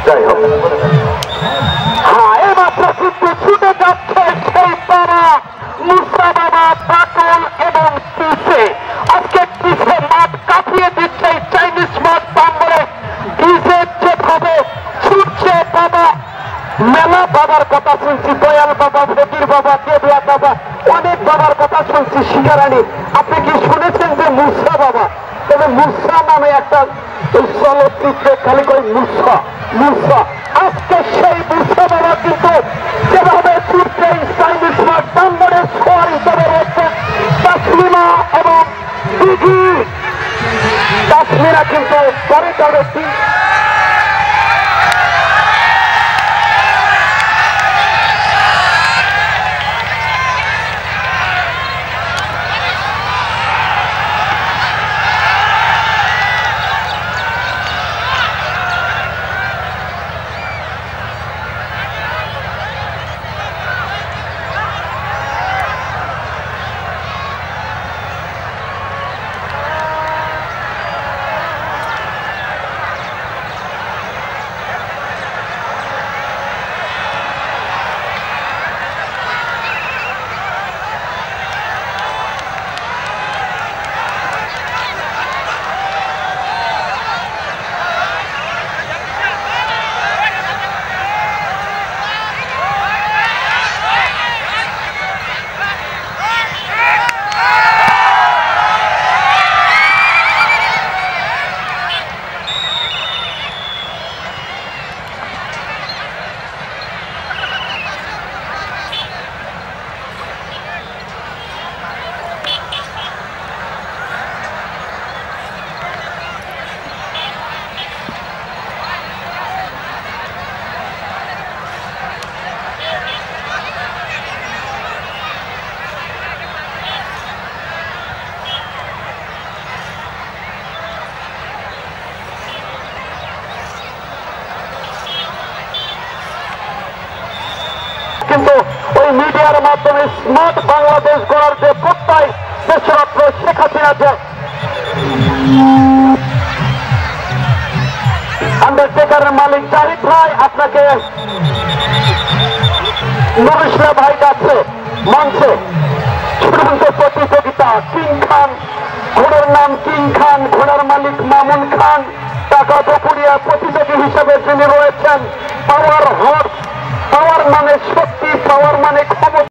যাই হোক, হ্যাঁ এইমাত্র কিন্তু ছুটে যাচ্ছে সেই তারা মুসা বাবা বাটুল এবং কিসে। আজকে কিসে মাঠ কাঁপিয়ে দিচ্ছে চাইনিজ মাঠ প্রাঙ্গণে। কিসে যেভাবে ছুটছে বাবা, মেলা বাবার কথা শুনছি, দয়াল বাবা, ফকির বাবা, দেবলা বাবা, অনেক বাবার কথা শুনছি। শিকারানি আপনি কি শুনেছেন যে মুসা বাবা? তবে মুসা নামে একটা চলচ্চিত্রে খালি করে মুসা মুসা। আজকে সেই মুসা বাবা কিন্তু যেভাবে ছুটছে চাইনিজ মাঠ প্রাঙ্গণে সোয়ার হিসেবে রয়েছে তাসলিমা এবং দিঘি। তাসমিরা কিন্তু পরে তবে কিন্তু ওই মিডিয়ার মাধ্যমে স্মার্ট বাংলাদেশ গড়ার যে প্রত্যয় দেশরত্ন শেখ হাসিনা যে আন্ডারটেকারের মালিক জাহিদ ভাই আপনাকে নুরুশলা ভাই কাছে মঞ্চে চূড়ান্ত প্রতিযোগিতা কিং খান, ঘোড়ার নাম কিং খান, ঘোড়ার মালিক মামুন খান, টাকা দুপুরিয়া প্রতিযোগী হিসেবে যিনি রয়েছেন। পাওয়ার হর্স, পাওয়ার মানে শক্তি, পাওয়ার মানে ক্ষমতা।